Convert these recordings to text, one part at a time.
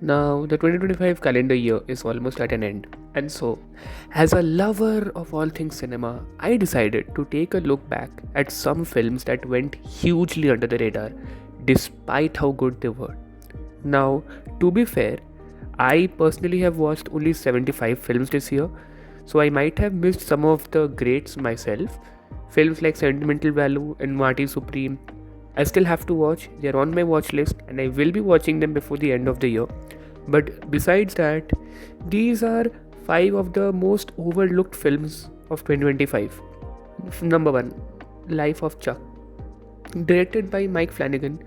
Now, the 2025 calendar year is almost at an end, and so, as a lover of all things cinema, I decided to take a look back at some films that went hugely under the radar, despite how good they were. Now, to be fair, I personally have watched only 75 films this year, so I might have missed some of the greats myself. Films like Sentimental Value and Marty Supreme, I still have to watch, they're on my watch list, and I will be watching them before the end of the year. But besides that, these are 5 of the most overlooked films of 2025. Number 1, Life of Chuck. Directed by Mike Flanagan,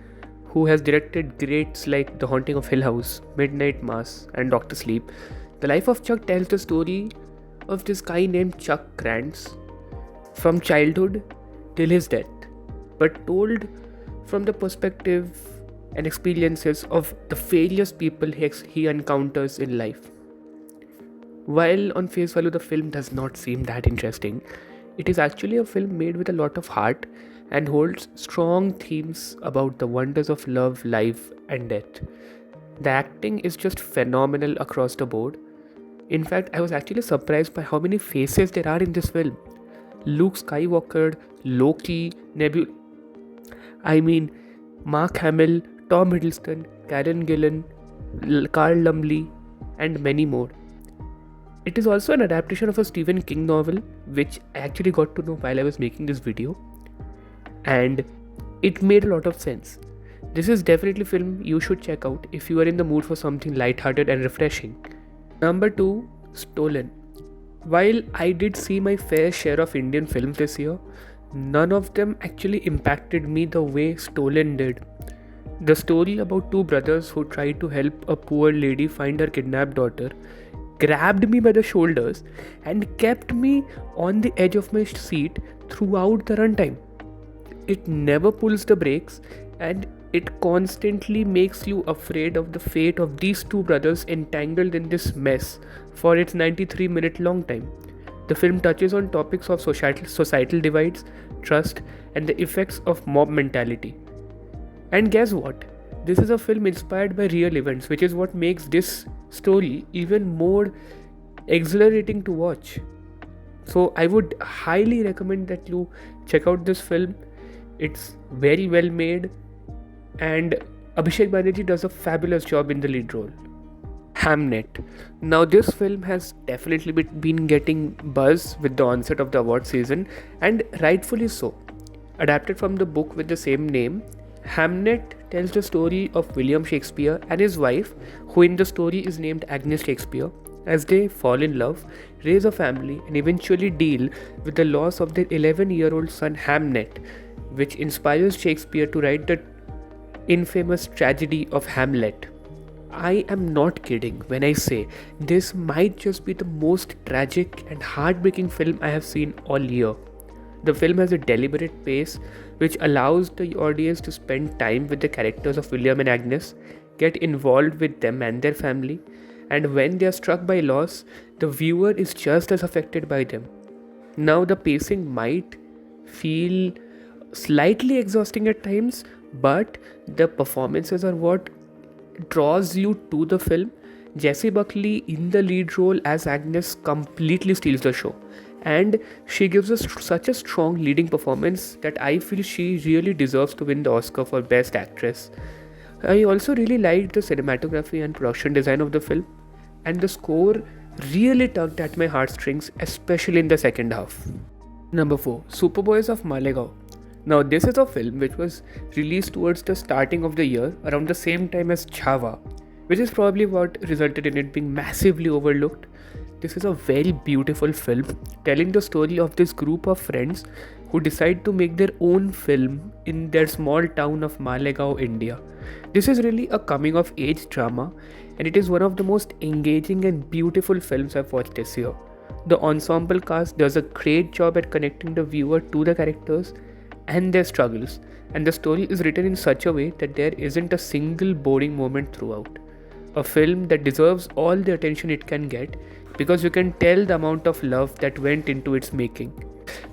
who has directed greats like The Haunting of Hill House, Midnight Mass, and Doctor Sleep. The Life of Chuck tells the story of this guy named Chuck Grants from childhood till his death, but told from the perspective and experiences of the various people he encounters in life. While on face value the film does not seem that interesting, it is actually a film made with a lot of heart and holds strong themes about the wonders of love, life, and death. The acting is just phenomenal across the board. In fact, I was actually surprised by how many faces there are in this film. Luke Skywalker, Loki, Mark Hamill, Tom Hiddleston, Karen Gillan, Carl Lumley, and many more. It is also an adaptation of a Stephen King novel, which I actually got to know while I was making this video, and it made a lot of sense. This is definitely a film you should check out if you are in the mood for something lighthearted and refreshing. Number 2, Stolen. While I did see my fair share of Indian films this year, none of them actually impacted me the way Stolen did. The story about 2 brothers who tried to help a poor lady find her kidnapped daughter grabbed me by the shoulders and kept me on the edge of my seat throughout the runtime. It never pulls the brakes, and it constantly makes you afraid of the fate of these 2 brothers entangled in this mess for its 93-minute long time. The film touches on topics of societal divides, trust, and the effects of mob mentality. And guess what? This is a film inspired by real events, which is what makes this story even more exhilarating to watch. So I would highly recommend that you check out this film. It's very well made, and Abhishek Banerjee does a fabulous job in the lead role. Hamnet. Now this film has definitely been getting buzz with the onset of the award season, and rightfully so. Adapted from the book with the same name, Hamnet tells the story of William Shakespeare and his wife, who in the story is named Agnes Shakespeare, as they fall in love, raise a family, and eventually deal with the loss of their 11-year-old son Hamnet, which inspires Shakespeare to write the infamous tragedy of Hamlet. I am not kidding when I say this might just be the most tragic and heartbreaking film I have seen all year. The film has a deliberate pace which allows the audience to spend time with the characters of William and Agnes, get involved with them and their family, and when they are struck by loss, the viewer is just as affected by them. Now, the pacing might feel slightly exhausting at times, but the performances are what draws you to the film. Jessie Buckley in the lead role as Agnes completely steals the show, and she gives us such a strong leading performance that I feel she really deserves to win the Oscar for Best Actress. I also really liked the cinematography and production design of the film, and the score really tugged at my heartstrings, especially in the second half. Number 4, Superboys of Malegaon. Now this is a film which was released towards the starting of the year, around the same time as Chhawa, which is probably what resulted in it being massively overlooked. This is a very beautiful film telling the story of this group of friends who decide to make their own film in their small town of Malegaon, India. This is really a coming of age drama, and it is one of the most engaging and beautiful films I've watched this year. The ensemble cast does a great job at connecting the viewer to the characters and their struggles, and the story is written in such a way that there isn't a single boring moment throughout. A film that deserves all the attention it can get because you can tell the amount of love that went into its making.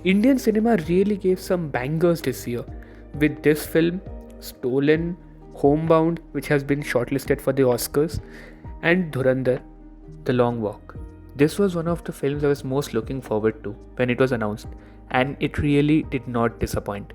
Indian cinema really gave some bangers this year, with this film, Stolen, Homebound, which has been shortlisted for the Oscars, And Dhurandhar, The Long Walk. This was one of the films I was most looking forward to when it was announced, and it really did not disappoint.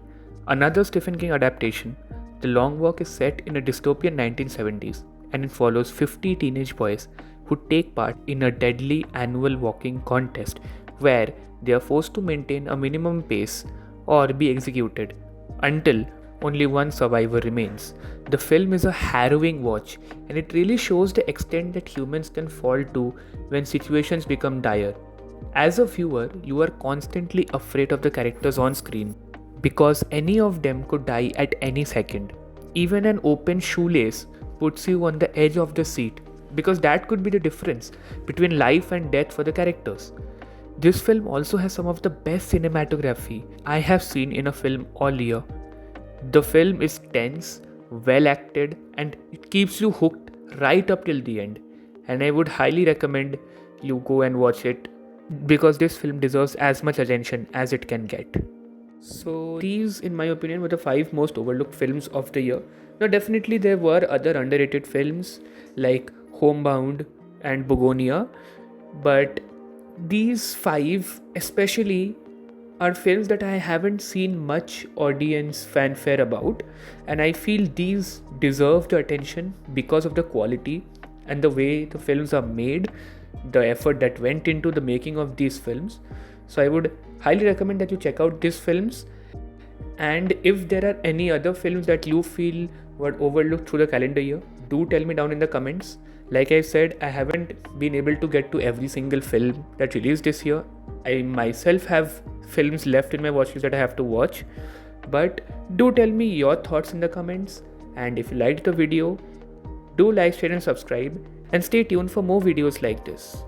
Another Stephen King adaptation, The Long Walk is set in a dystopian 1970s, and it follows 50 teenage boys who take part in a deadly annual walking contest where they are forced to maintain a minimum pace or be executed until only one survivor remains. The film is a harrowing watch, and it really shows the extent that humans can fall to when situations become dire. As a viewer, you are constantly afraid of the characters on screen because any of them could die at any second. Even an open shoelace puts you on the edge of the seat because that could be the difference between life and death for the characters. This film also has some of the best cinematography I have seen in a film all year. The film is tense, well acted, and it keeps you hooked right up till the end. And I would highly recommend you go and watch it because this film deserves as much attention as it can get. So, these, in my opinion, were the 5 most overlooked films of the year. Now, definitely, there were other underrated films like Homebound and Begonia, but these 5 especially are films that I haven't seen much audience fanfare about, and I feel these deserve the attention because of the quality and the way the films are made, the effort that went into the making of these films. So I would highly recommend that you check out these films. And if there are any other films that you feel were overlooked through the calendar year, do tell me down in the comments. Like I said, I haven't been able to get to every single film that released this year. I myself have films left in my watch list that I have to watch. But do tell me your thoughts in the comments. And if you liked the video, do like, share and subscribe. And stay tuned for more videos like this.